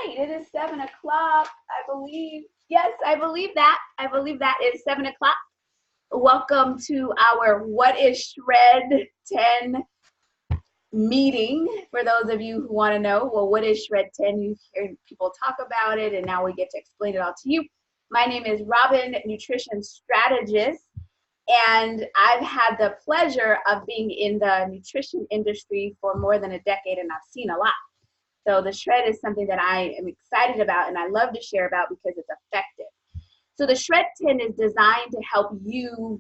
right, it is 7 o'clock, I believe. Yes, I believe that. I believe that is 7 o'clock. Welcome to our What is Shred 10 meeting. For those of you who want to know, well, what is Shred 10? You hear people talk about it, and now we get to explain it all to you. My name is Robin, nutrition strategist, and I've had the pleasure of being in the nutrition industry for more than a decade, and I've seen a lot. So the shred is something that I am excited about and I love to share about because it's effective. So the Shred 10 is designed to help you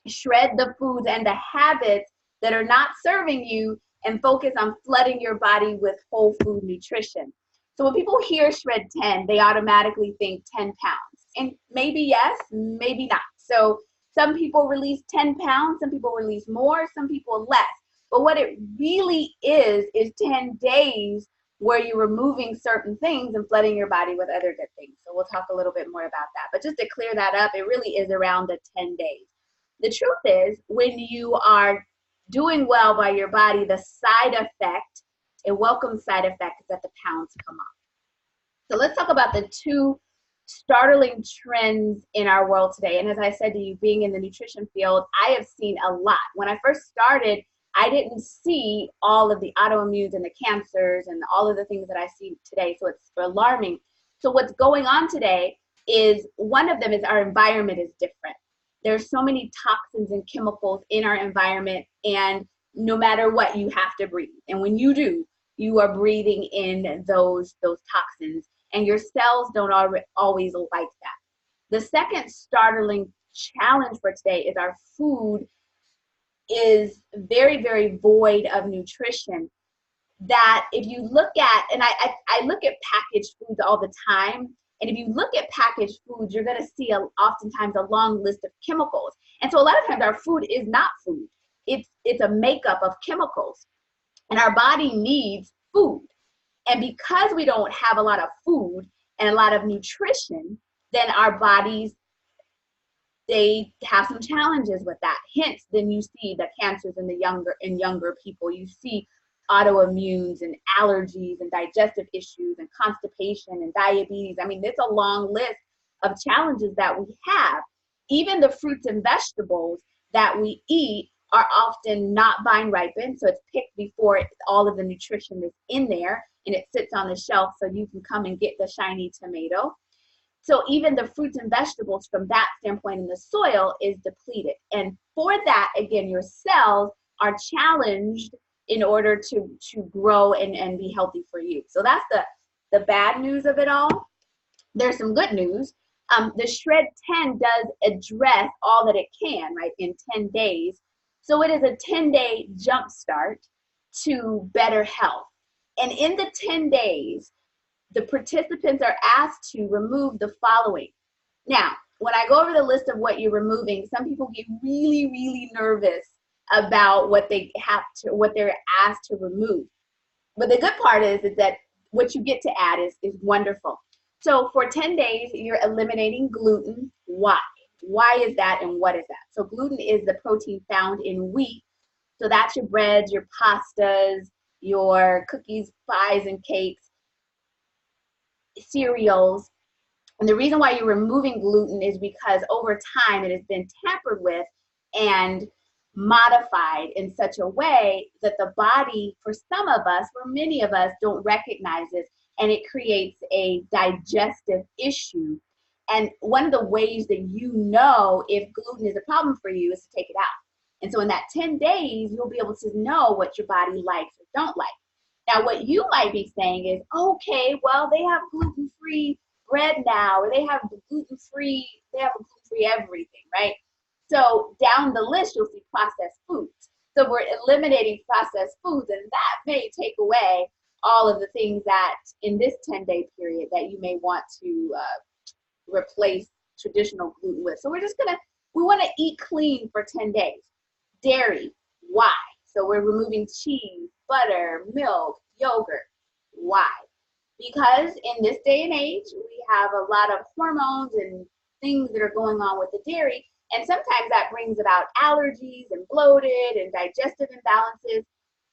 shred the foods and the habits that are not serving you and focus on flooding your body with whole food nutrition. So when people hear Shred 10, they automatically think 10 pounds. And maybe yes, maybe not. So some people release 10 pounds, some people release more, some people less. But what it really is 10 days where you're removing certain things and flooding your body with other good things. So we'll talk a little bit more about that. But just to clear that up, it really is around the 10 days. The truth is, when you are doing well by your body, the side effect, a welcome side effect, is that the pounds come off. So let's talk about the two startling trends in our world today. And as I said to you, being in the nutrition field, I have seen a lot. When I first started, I didn't see all of the autoimmunes and the cancers and all of the things that I see today, so it's alarming. So what's going on today is one of them is our environment is different. There's so many toxins and chemicals in our environment, and no matter what, you have to breathe. And when you do, you are breathing in those toxins, and your cells don't always like that. The second startling challenge for today is our food is very, very void of nutrition. That if you look at, and I look at packaged foods all the time, and if you look at packaged foods, you're going to see oftentimes a long list of chemicals. And so a lot of times our food is not food. It's a makeup of chemicals. And our body needs food. And because we don't have a lot of food and a lot of nutrition, then our bodies, they have some challenges with that. Hence, then you see the cancers in younger people. You see autoimmunes and allergies and digestive issues and constipation and diabetes. I mean, it's a long list of challenges that we have. Even the fruits and vegetables that we eat are often not vine ripened, so it's picked before all of the nutrition is in there, and it sits on the shelf so you can come and get the shiny tomato. So even the fruits and vegetables from that standpoint in the soil is depleted. And for that, again, your cells are challenged in order to grow and be healthy for you. So that's the bad news of it all. There's some good news. The Shred 10 does address all that it can, right, in 10 days. So it is a 10-day jump start to better health. And in the 10 days, the participants are asked to remove the following. Now, when I go over the list of what you're removing, some people get really, really nervous about what they're asked to remove. But the good part is that what you get to add is wonderful. So for 10 days, you're eliminating gluten. Why? Why is that, and what is that? So gluten is the protein found in wheat. So that's your breads, your pastas, your cookies, pies, and cakes, cereals. And the reason why you're removing gluten is because over time it has been tampered with and modified in such a way that the body, for some of us, for many of us, don't recognize it, and it creates a digestive issue. And one of the ways that you know if gluten is a problem for you is to take it out. And so in that 10 days, you'll be able to know what your body likes or don't like. Now, what you might be saying is, okay, well, they have gluten-free bread now, or they have gluten-free everything, right? So down the list, you'll see processed foods. So we're eliminating processed foods, and that may take away all of the things that in this 10-day period that you may want to replace traditional gluten with. So we want to eat clean for 10 days. Dairy, why? So we're removing cheese, butter, milk, yogurt. Why? Because in this day and age, we have a lot of hormones and things that are going on with the dairy, and sometimes that brings about allergies and bloated and digestive imbalances.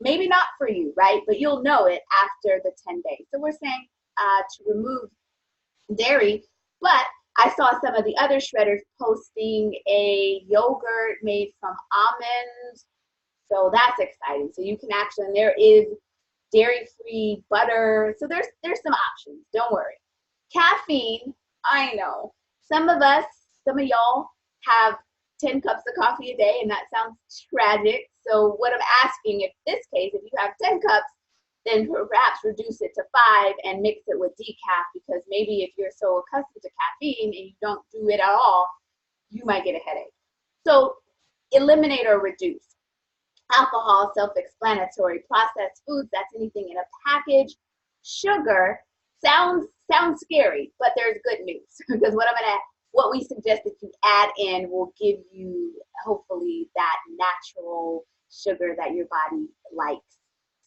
Maybe not for you, right? But you'll know it after the 10 days. So we're saying to remove dairy, but I saw some of the other shredders posting a yogurt made from almonds, so that's exciting. So you can actually, and there is dairy-free butter, so there's some options, don't worry. Caffeine, I know, some of y'all have 10 cups of coffee a day, and that sounds tragic. So what I'm asking, in this case, if you have 10 cups, then perhaps reduce it to 5 and mix it with decaf, because maybe if you're so accustomed to caffeine and you don't do it at all, you might get a headache. So eliminate or reduce. Alcohol, self-explanatory. Processed foods, that's anything in a package. Sugar sounds scary, but there's good news, because what we suggest that you add in will give you hopefully that natural sugar that your body likes.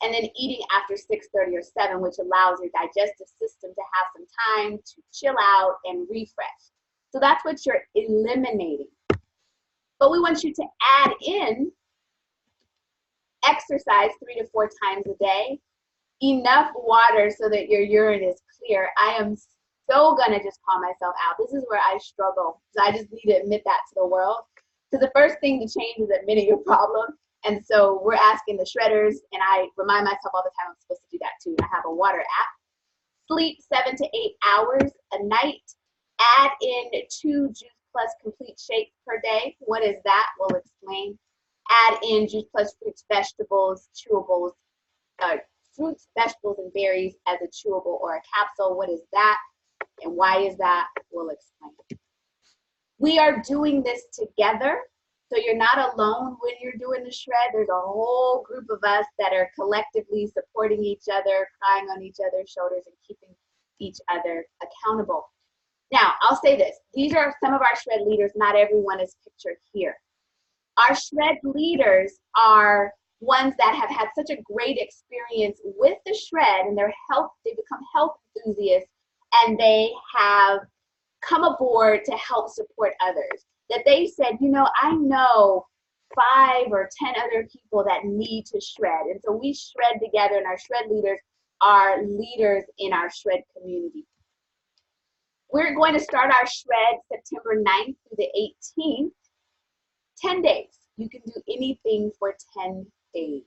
And then eating after 6:30 or 7, which allows your digestive system to have some time to chill out and refresh. So that's what you're eliminating. But we want you to add in exercise 3 to 4 times a day, enough water so that your urine is clear. I am so gonna just call myself out. This is where I struggle. So I just need to admit that to the world. Because the first thing to change is admitting your problem. And so we're asking the shredders, and I remind myself all the time I'm supposed to do that too. I have a water app. Sleep 7 to 8 hours a night. Add in 2 Juice Plus complete shakes per day. What is that? We'll explain. Add in Juice Plus fruits, vegetables, chewables, fruits, vegetables, and berries as a chewable or a capsule. What is that? And why is that? We'll explain. We are doing this together. So you're not alone when you're doing the shred. There's a whole group of us that are collectively supporting each other, crying on each other's shoulders, and keeping each other accountable. Now, I'll say this. These are some of our shred leaders. Not everyone is pictured here. Our shred leaders are ones that have had such a great experience with the shred, and they become health enthusiasts, and they have come aboard to help support others. That they said, you know, I know 5 or 10 other people that need to shred. And so we shred together, and our shred leaders are leaders in our shred community. We're going to start our shred September 9th through the 18th. 10 days. You can do anything for 10 days.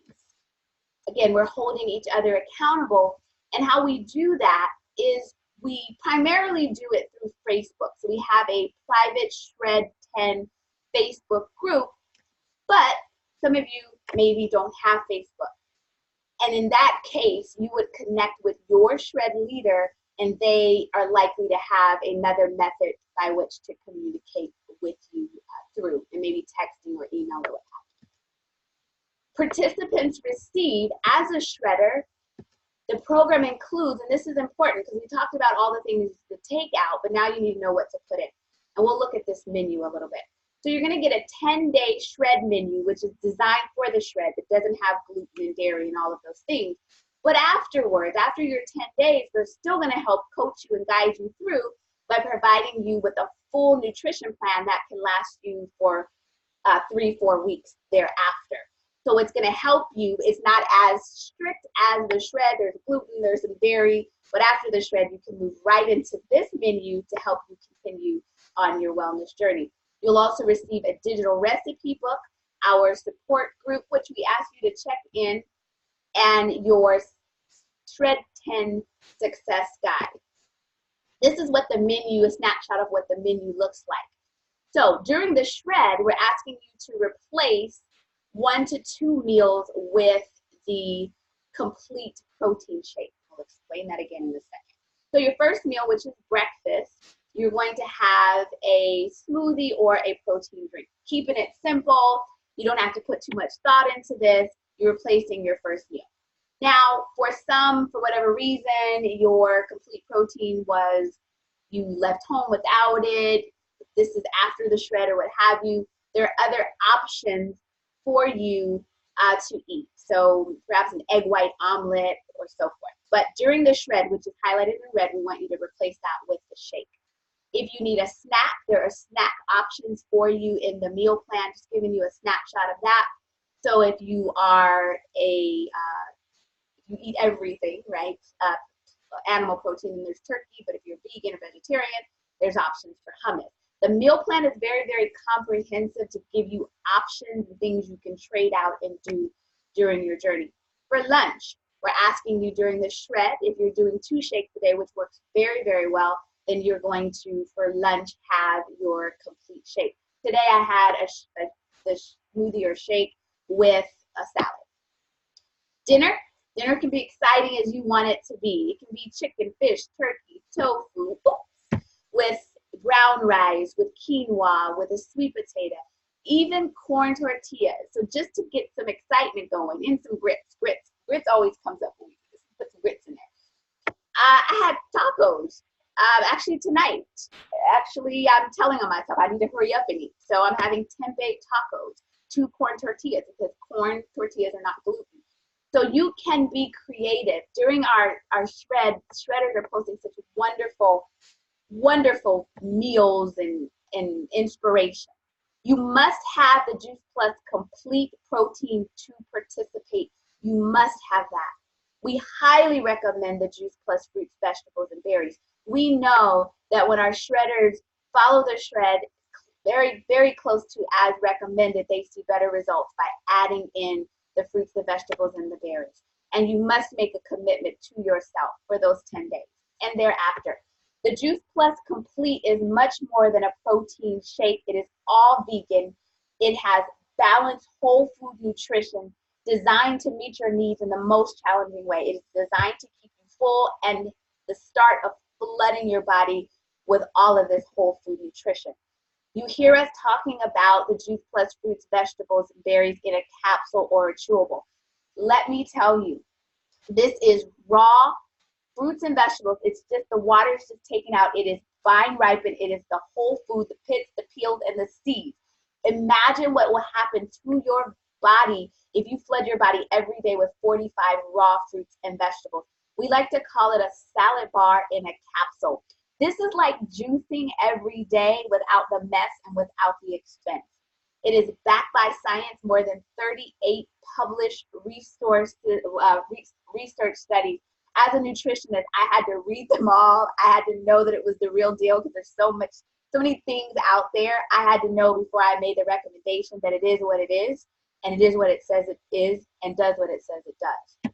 Again, we're holding each other accountable. And how we do that is we primarily do it through Facebook. So we have a private Shred 10 Facebook group, but some of you maybe don't have Facebook. And in that case, you would connect with your shred leader, and they are likely to have another method by which to communicate with you through, and maybe texting or email or what have you. Participants receive, as a shredder, the program includes, and this is important because we talked about all the things to take out, but now you need to know what to put in. And we'll look at this menu a little bit. So you're going to get a 10-day shred menu, which is designed for the shred, that doesn't have gluten and dairy and all of those things. But afterwards, after your 10 days, they're still going to help coach you and guide you through by providing you with a full nutrition plan that can last you for 3-4 weeks thereafter. So it's going to help you. It's not as strict as the shred. There's gluten, there's some dairy, but after the shred, you can move right into this menu to help you continue on your wellness journey. You'll also receive a digital recipe book, our support group, which we ask you to check in, and your Shred 10 Success Guide. This is what the menu, a snapshot of what the menu looks like. So during the shred, we're asking you to replace 1 to 2 meals with the complete protein shake. I'll explain that again in a second. So your first meal, which is breakfast, you're going to have a smoothie or a protein drink. Keeping it simple. You don't have to put too much thought into this. You're replacing your first meal. Now, for some, for whatever reason, your complete protein was, you left home without it, this is after the shred or what have you, there are other options for you to eat. So perhaps an egg white omelet or so forth. But during the shred, which is highlighted in red, we want you to replace that with the shake. If you need a snack, there are snack options for you in the meal plan, just giving you a snapshot of that. So if you are you eat everything, right? animal protein, and there's turkey. But if you're vegan or vegetarian, there's options for hummus. The meal plan is very, very comprehensive to give you options and things you can trade out and do during your journey. For lunch, we're asking you during the shred, if you're doing 2 shakes a day, which works very, very well, then you're going to, for lunch, have your complete shake. Today I had the smoothie or shake with a salad. Dinner can be exciting as you want it to be. It can be chicken, fish, turkey, tofu, with brown rice, with quinoa, with a sweet potato, even corn tortillas. So just to get some excitement going, and some grits. Grits always comes up when we put some grits in there. I had tacos. Actually tonight. Actually, I'm telling on myself I need to hurry up and eat. So I'm having tempeh tacos, 2 corn tortillas, because corn tortillas are not gluten. So you can be creative. During our shredders are posting such wonderful, wonderful meals and inspiration. You must have the Juice Plus complete protein to participate. You must have that. We highly recommend the Juice Plus fruits, vegetables, and berries. We know that when our shredders follow the shred very, very close to as recommended, they see better results by adding in the fruits, the vegetables, and the berries. And you must make a commitment to yourself for those 10 days and thereafter. The Juice Plus Complete is much more than a protein shake. It is all vegan. It has balanced whole food nutrition designed to meet your needs in the most challenging way. It is designed to keep you full and the start of flooding your body with all of this whole food nutrition. You hear us talking about the Juice Plus fruits, vegetables, and berries in a capsule or a chewable. Let me tell you, this is raw fruits and vegetables. It's just the water is just taken out. It is vine ripened. It is the whole food, the pits, the peels, and the seeds. Imagine what will happen to your body if you flood your body every day with 45 raw fruits and vegetables. We like to call it a salad bar in a capsule. This is like juicing every day without the mess and without the expense. It is backed by science, more than 38 published research studies. As a nutritionist, I had to read them all. I had to know that it was the real deal because there's so many things out there. I had to know before I made the recommendation that it is what it is, and it is what it says it is, and does what it says it does.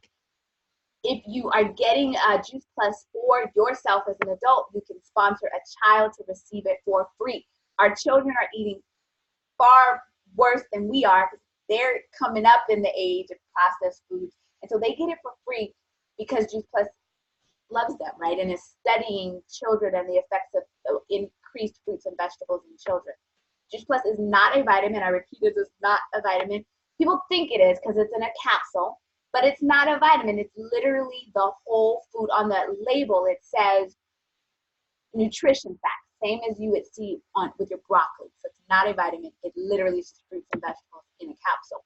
If you are getting Juice Plus for yourself as an adult, you can sponsor a child to receive it for free. Our children are eating far worse than we are because they're coming up in the age of processed foods, and so they get it for free because Juice Plus loves them, right, and is studying children and the effects of increased fruits and vegetables in children. Juice Plus is not a vitamin. I repeat, it is not a vitamin. People think it is because it's in a capsule, but it's not a vitamin. It's literally the whole food. On the label, it says nutrition facts, same as you would see with your broccoli. So it's not a vitamin. It literally is just fruits and vegetables in a capsule.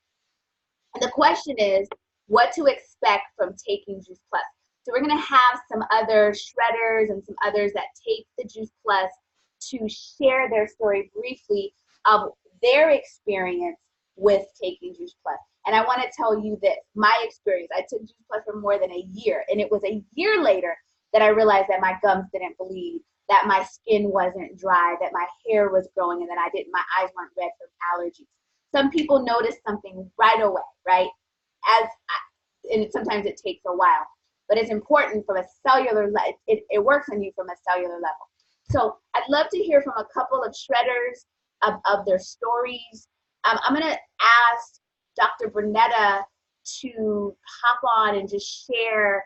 And the question is, what to expect from taking Juice Plus. So we're going to have some other shredders and some others that take the Juice Plus to share their story briefly of their experience with taking Juice Plus. And I want to tell you this, my experience, I took Juice Plus for more than a year, and it was a year later that I realized that my gums didn't bleed, that my skin wasn't dry, that my hair was growing, and that my eyes weren't red from allergies. Some people notice something right away, right? And sometimes it takes a while, but it's important from a cellular level. It works on you from a cellular level. So I'd love to hear from a couple of shredders of their stories. I'm going to ask Dr. Bernetta to hop on and just share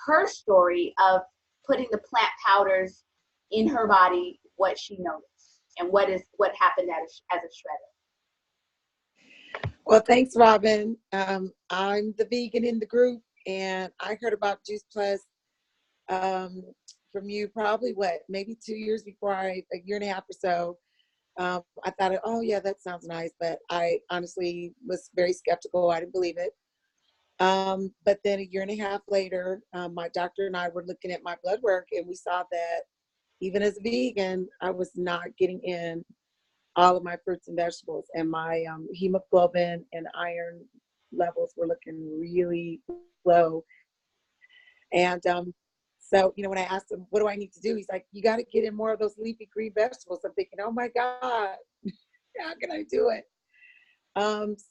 her story of putting the plant powders in her body, what she noticed, and what happened as a shredder. Well, thanks, Robin. I'm the vegan in the group, and I heard about Juice Plus from you probably, maybe 2 years before a year and a half or so. I thought, oh, yeah, that sounds nice, but I honestly was very skeptical. I didn't believe it. But then a year and a half later, my doctor and I were looking at my blood work, and we saw that even as a vegan, I was not getting in all of my fruits and vegetables, and my hemoglobin and iron levels were looking really low. And So, when I asked him, what do I need to do? He's like, you got to get in more of those leafy green vegetables. I'm thinking, oh my God, how can I do it?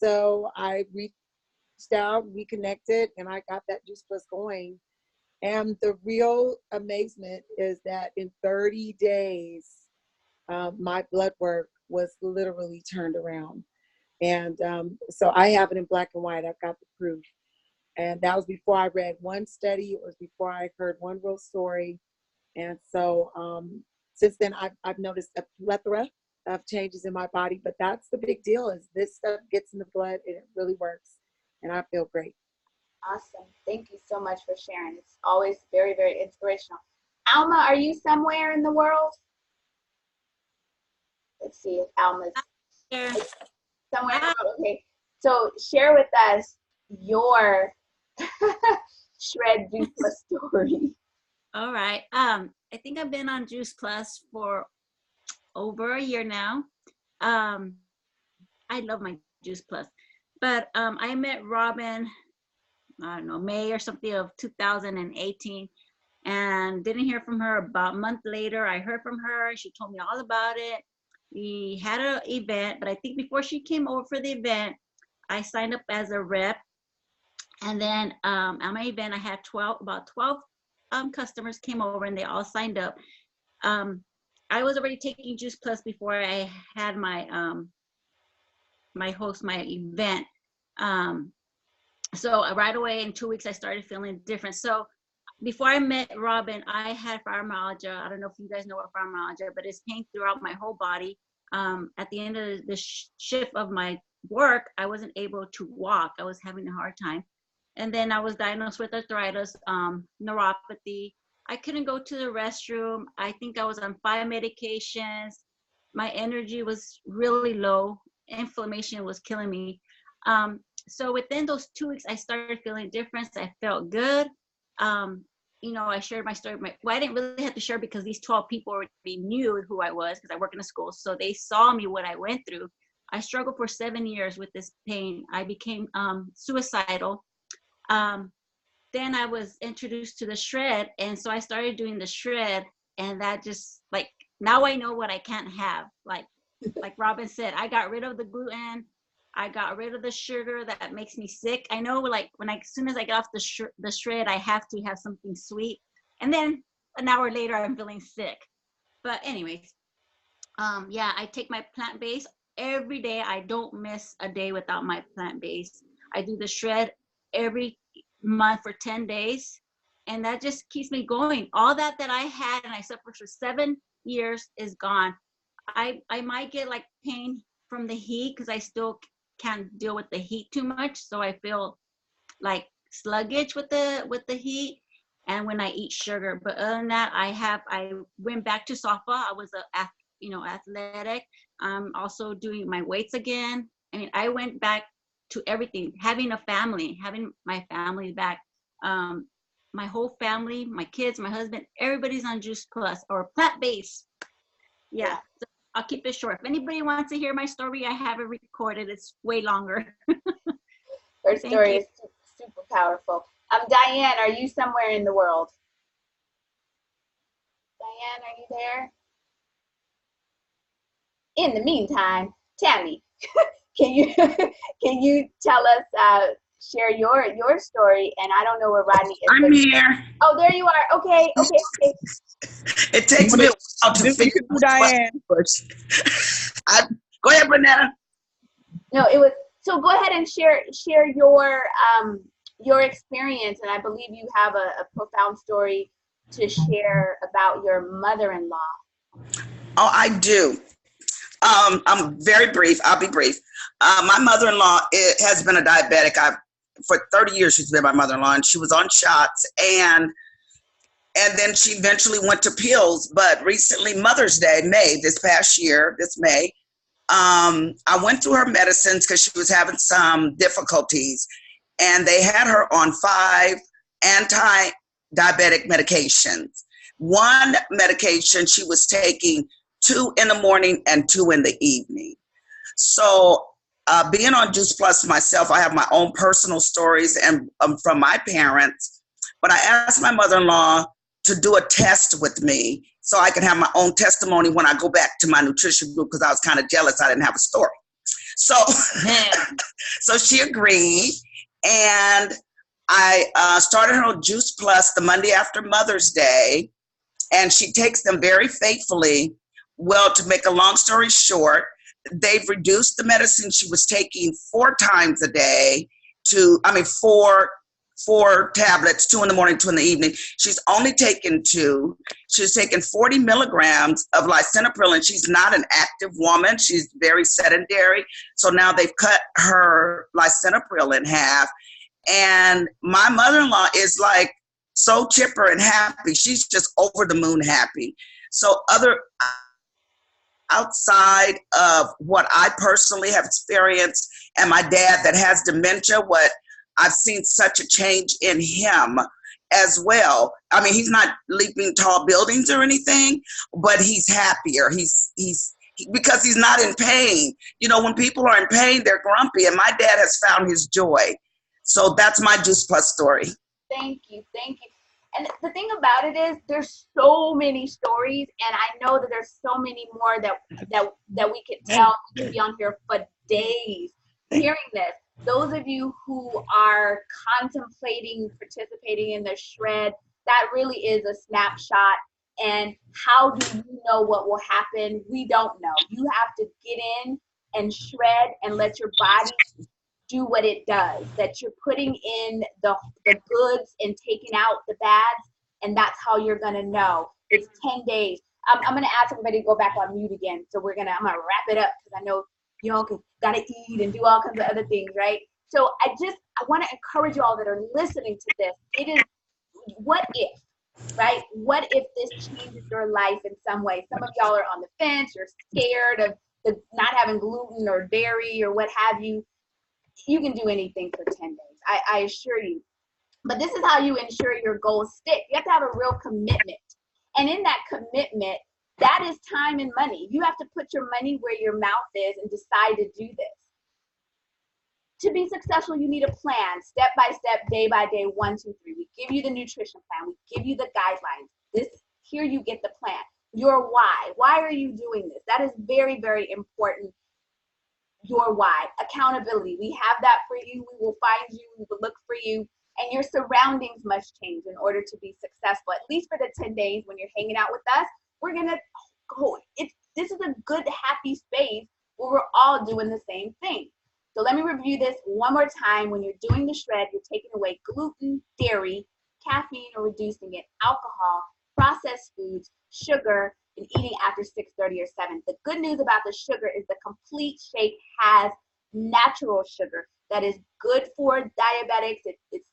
So I reached out, we connected, and I got that Juice Plus going. And the real amazement is that in 30 days, my blood work was literally turned around. And so I have it in black and white. I've got the proof. And that was before I read one study. It was before I heard one real story. And so since then, I've noticed a plethora of changes in my body. But that's the big deal, is this stuff gets in the blood and it really works. And I feel great. Awesome. Thank you so much for sharing. It's always very, very inspirational. Alma, are you somewhere in the world? Let's see if Alma's Here. somewhere in the world. Okay. So share with us your Shred Juice Plus story. All right. I think I've been on Juice Plus for over a year now. I love my Juice Plus, but I met Robin, I don't know, May or something of 2018, and didn't hear from her. About a month later, I heard from her. She told me all about it. We had an event, but I think before she came over for the event, I signed up as a rep. And then at my event, I had about 12 customers came over, and they all signed up. I was already taking Juice Plus before I had my my event. So right away in 2 weeks, I started feeling different. So before I met Robin, I had fibromyalgia. I don't know if you guys know what fibromyalgia, but it's pain throughout my whole body. At the end of the shift of my work, I wasn't able to walk. I was having a hard time. And then I was diagnosed with arthritis, neuropathy. I couldn't go to the restroom. I think I was on 5 medications. My energy was really low. Inflammation was killing me. So within those 2 weeks, I started feeling a difference. I felt good. I shared my story. I didn't really have to share because these 12 people already knew who I was because I work in a school. So they saw me, what I went through. I struggled for 7 years with this pain. I became suicidal. Then I was introduced to the shred, and so I started doing the shred, and that just now I know what I can't have. Like Robin said, I got rid of the gluten, I got rid of the sugar that makes me sick. I know as soon as I get off the shred, I have to have something sweet, and then an hour later I'm feeling sick. But anyways, I take my plant-based every day. I don't miss a day without my plant-based. I do the shred every month for 10 days, and that just keeps me going. All that I had and I suffered for 7 years is gone. I might get pain from the heat because I still can't deal with the heat too much, so I feel sluggish with the heat and when I eat sugar. But other than that, I went back to softball. I was athletic. I'm also doing my weights again. I mean, I went back to everything, having my family back. My whole family, my kids, my husband, everybody's on Juice Plus or plant-based. Yeah. So I'll keep it short. If anybody wants to hear my story, I have it recorded. It's way longer. Her story is super powerful. Diane, are you somewhere in the world? Diane, are you there? In the meantime, Tammy, can you tell us, share your story? And I don't know where Rodney is. I'm here. Oh, there you are. Okay. It takes me a while to figure out Diane. Go ahead, Bernetta. No, it was, so go ahead and share your experience. And I believe you have a profound story to share about your mother-in-law. Oh, I do. I'm very brief. I'll be brief. My mother-in-law has been a diabetic. For 30 years, she's been my mother-in-law, and she was on shots, and then she eventually went to pills. But recently, Mother's Day, this May, I went through her medicines because she was having some difficulties, and they had her on 5 anti-diabetic medications. One medication she was taking 2 in the morning and 2 in the evening. So being on Juice Plus myself, I have my own personal stories and from my parents, but I asked my mother-in-law to do a test with me so I can have my own testimony when I go back to my nutrition group, because I was kind of jealous I didn't have a story. So, so she agreed, and I started her on Juice Plus the Monday after Mother's Day, and she takes them very faithfully. Well, to make a long story short, they've reduced the medicine she was taking 4 times a day to, four tablets, 2 in the morning, 2 in the evening. She's only taken 2. She's taken 40 milligrams of lisinopril, and she's not an active woman. She's very sedentary. So now they've cut her lisinopril in half. And my mother-in-law is like so chipper and happy. She's just over the moon happy. So outside of what I personally have experienced, and my dad that has dementia, what I've seen such a change in him as well. I mean, he's not leaping tall buildings or anything, but he's happier. Because he's not in pain. You know, when people are in pain, they're grumpy, and my dad has found his joy. So that's my Juice Plus story. Thank you. And the thing about it is, there's so many stories, and I know that there's so many more that we could tell. We could be on here for days hearing this. Those of you who are contemplating participating in the shred, that really is a snapshot. And how do you know what will happen? We don't know. You have to get in and shred and let your body do what it does. That you're putting in the goods and taking out the bads, and that's how you're gonna know. It's 10 days. I'm gonna ask everybody to go back on mute again. So I'm gonna wrap it up, because I know you all gotta eat and do all kinds of other things, right? So I want to encourage you all that are listening to this. It is, what if, right? What if this changes your life in some way? Some of y'all are on the fence. You're scared of not having gluten or dairy or what have you. You can do anything for 10 days. I assure you. But this is how you ensure your goals stick. You have to have a real commitment. And in that commitment, that is time and money. You have to put your money where your mouth is and decide to do this. To be successful, you need a plan, step by step, day by day, 1, 2, 3. We give you the nutrition plan. We give you the guidelines. Here you get the plan. Your why. Why are you doing this? That is very, very important. Your why. Accountability. We have that for you. We will find you. We will look for you. And your surroundings must change in order to be successful. At least for the 10 days when you're hanging out with us, we're going to go. This is a good, happy space where we're all doing the same thing. So let me review this one more time. When you're doing the shred, you're taking away gluten, dairy, caffeine or reducing it, alcohol, processed foods, sugar, and eating after 6:30 or 7. The good news about the sugar is the complete shake has natural sugar that is good for diabetics.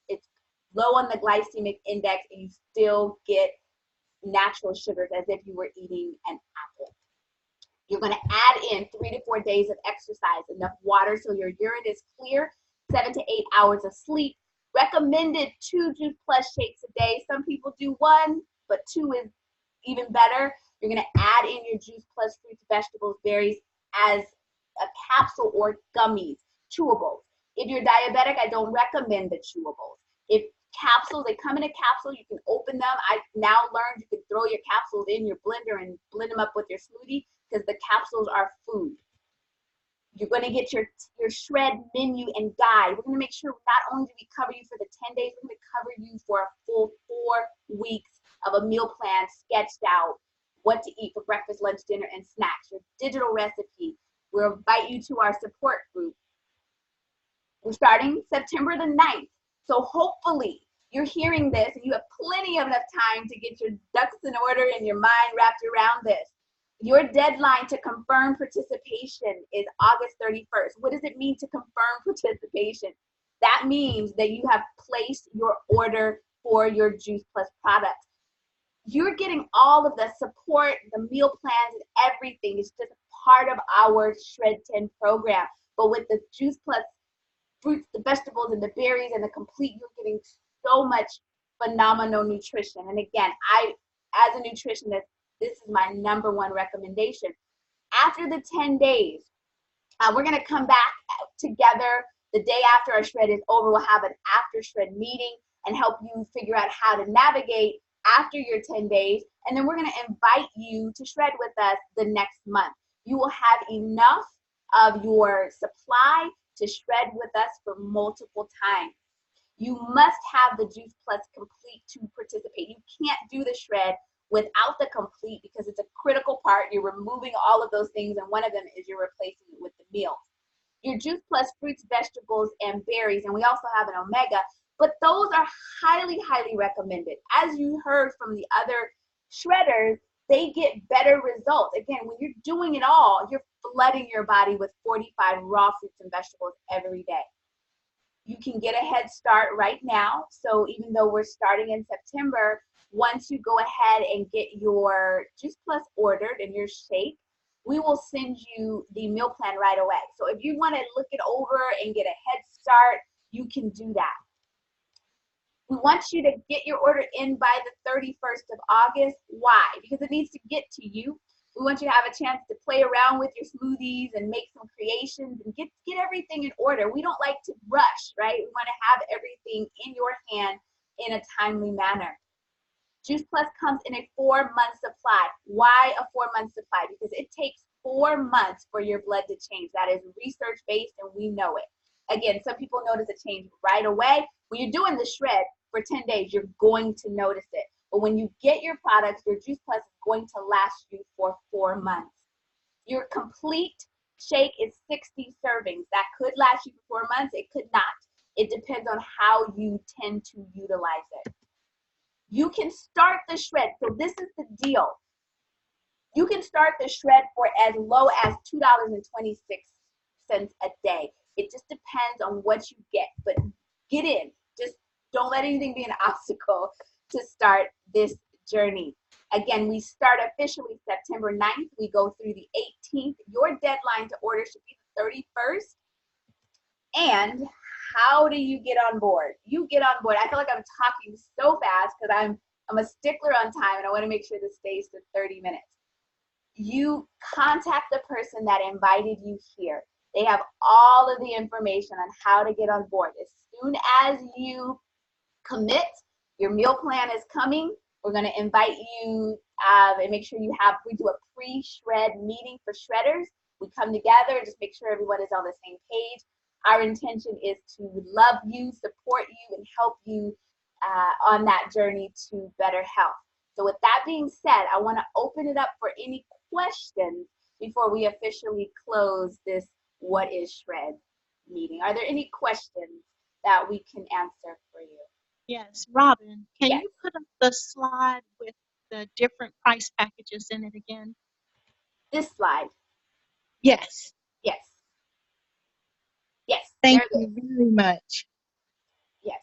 It's low on the glycemic index, and you still get natural sugars as if you were eating an apple. You're going to add in 3 to 4 days of exercise, enough water so your urine is clear, 7 to 8 hours of sleep. Recommended 2 Juice Plus shakes a day. Some people do 1, but 2 is even better. You're going to add in your Juice Plus fruits, vegetables, berries as a capsule or gummies, chewables. If you're diabetic, I don't recommend the chewables. If capsules, they come in a capsule, you can open them. I now learned you can throw your capsules in your blender and blend them up with your smoothie, because the capsules are food. You're going to get your shred menu and guide. We're going to make sure not only do we cover you for the 10 days, we're going to cover you for a full 4 weeks of a meal plan sketched out, what to eat for breakfast, lunch, dinner, and snacks, your digital recipe. We'll invite you to our support group. We're starting September the 9th. So hopefully you're hearing this and you have plenty of enough time to get your ducks in order and your mind wrapped around this. Your deadline to confirm participation is August 31st. What does it mean to confirm participation? That means that you have placed your order for your Juice Plus products. You're getting all of the support, the meal plans, and everything. It's just part of our Shred 10 program. But with the Juice Plus fruits, the vegetables, and the berries, and the complete, you're getting so much phenomenal nutrition. And again, as a nutritionist, this is my #1 recommendation. After the 10 days, we're going to come back together the day after our shred is over. We'll have an after shred meeting and help you figure out how to navigate after your 10 days, and then we're going to invite you to shred with us the next month. You will have enough of your supply to shred with us for multiple times. You must have the Juice Plus Complete to participate. You can't do the shred without the Complete because it's a critical part. You're removing all of those things, and one of them is you're replacing it with the meals. Your Juice Plus fruits, vegetables, and berries, and we also have an omega, but those are highly, highly recommended. As you heard from the other shredders, they get better results. Again, when you're doing it all, you're flooding your body with 45 raw fruits and vegetables every day. You can get a head start right now. So even though we're starting in September, once you go ahead and get your Juice Plus ordered and your shake, we will send you the meal plan right away. So if you want to look it over and get a head start, you can do that. We want you to get your order in by the 31st of August. Why? Because it needs to get to you. We want you to have a chance to play around with your smoothies and make some creations and get everything in order. We don't like to rush, right? We want to have everything in your hand in a timely manner. Juice Plus comes in a 4-month supply. Why a 4-month supply? Because it takes 4 months for your blood to change. That is research-based, and we know it. Again, some people notice a change right away. When you're doing the shred for 10 days, you're going to notice it. But when you get your products, your Juice Plus is going to last you for 4 months. Your complete shake is 60 servings. That could last you for 4 months. It could not. It depends on how you tend to utilize it. You can start the shred. So this is the deal. You can start the shred for as low as $2.26 a day. It just depends on what you get. But get in. Just don't let anything be an obstacle to start this journey. Again, we start officially September 9th. We go through the 18th. Your deadline to order should be the 31st. And how do you get on board? You get on board. I feel like I'm talking so fast because I'm a stickler on time and I want to make sure this stays to 30 minutes. You contact the person that invited you here. They have all of the information on how to get on board. As soon as you commit, your meal plan is coming. We're going to invite you and make sure we do a pre-shred meeting for shredders. We come together, just make sure everyone is on the same page. Our intention is to love you, support you, and help you on that journey to better health. So with that being said, I want to open it up for any questions before we officially close this What is Shred meeting. Are there any questions that we can answer for you? Yes, Robin, can Yes. you put up the slide with the different price packages in it again? This slide. Yes. Yes. Yes. Thank there it is. you very much. Yes.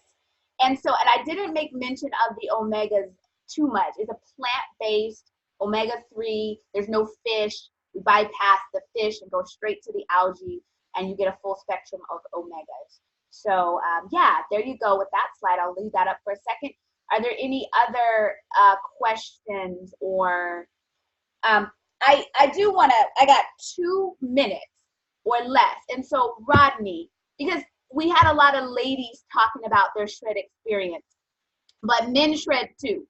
And I didn't make mention of the omegas too much. It's a plant-based omega-3. There's no fish. We bypass the fish and go straight to the algae, and you get a full spectrum of omegas. So yeah, there you go with that slide. I'll leave that up for a second. Are there any other questions or I do want to, I got 2 minutes or less. And so Rodney, because we had a lot of ladies talking about their shred experience, but men shred too.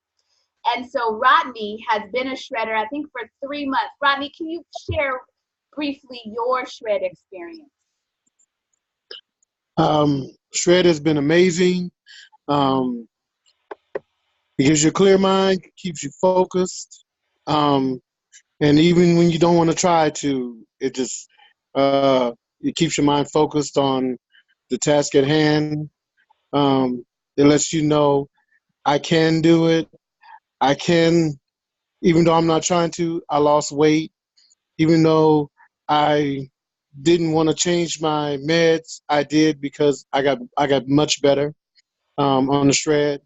And so Rodney has been a shredder, I think, for 3 months. Rodney, can you share briefly your shred experience? Shred has been amazing. It gives you a clear mind, keeps you focused. And even when you don't want to try to, it just it keeps your mind focused on the task at hand. It lets you know I can do it. I can, even though I'm not trying to. I lost weight, even though I didn't want to change my meds. I did because I got much better on the shred,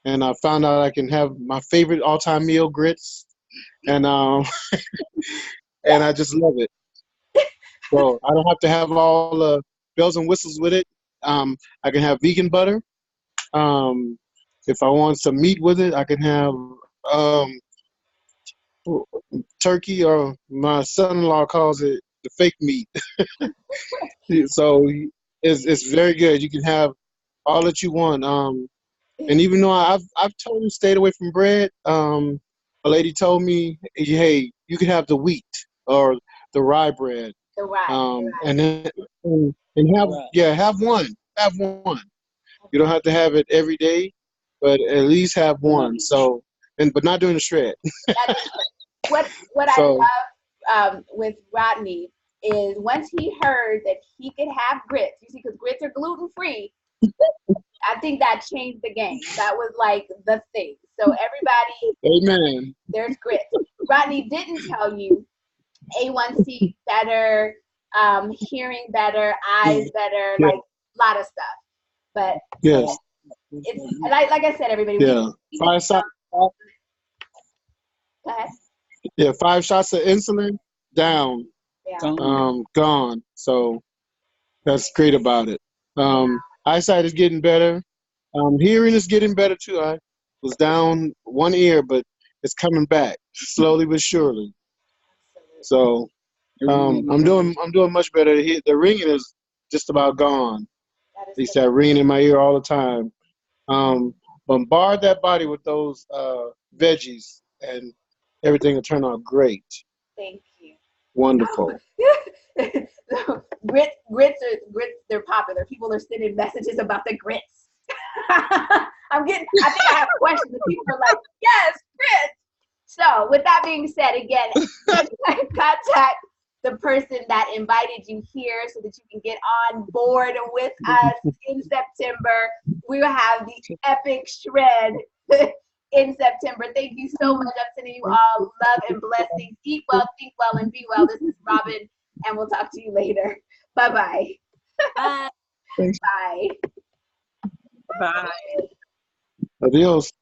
and I found out I can have my favorite all-time meal, grits, and and I just love it. So I don't have to have all the bells and whistles with it. I can have vegan butter. If I want some meat with it, I can have turkey, or my son-in-law calls it the fake meat. So it's very good. You can have all that you want. And even though I've totally stayed away from bread, a lady told me, hey, you can have the wheat or the rye bread. The rye. And then and have one. Have one. You don't have to have it every day, but at least have one. So but not doing the shred. What So I love with Rodney is once he heard that he could have grits, you see, because grits are gluten free. I think that changed the game. That was like the thing. So everybody, amen. there's grits. Rodney didn't tell you A1C better, hearing better, eyes better, Yeah. like a lot of stuff. But Yes. it's like I said, everybody. Yeah. Go ahead. Yeah, 5 shots of insulin down, Yeah. gone. So that's great about it. Eyesight is getting better. Hearing is getting better too. I was down one ear, but it's coming back slowly but surely. So I'm doing much better. The ringing is just about gone. That They is start ringing in my ear all the time. Bombard that body with those veggies, and everything will turn out great. thank you. Wonderful. So, grits, they're popular. People are sending messages about the grits. I think I have questions and people are like, yes, grits. So with that being said, again, contact the person that invited you here so that you can get on board with us in September. We will have the epic shred in September. Thank you so much. I'm sending you all love and blessings. Eat well, think well, and be well. This is Robin, and we'll talk to you later. Bye-bye. Bye. Bye. Bye. Adios.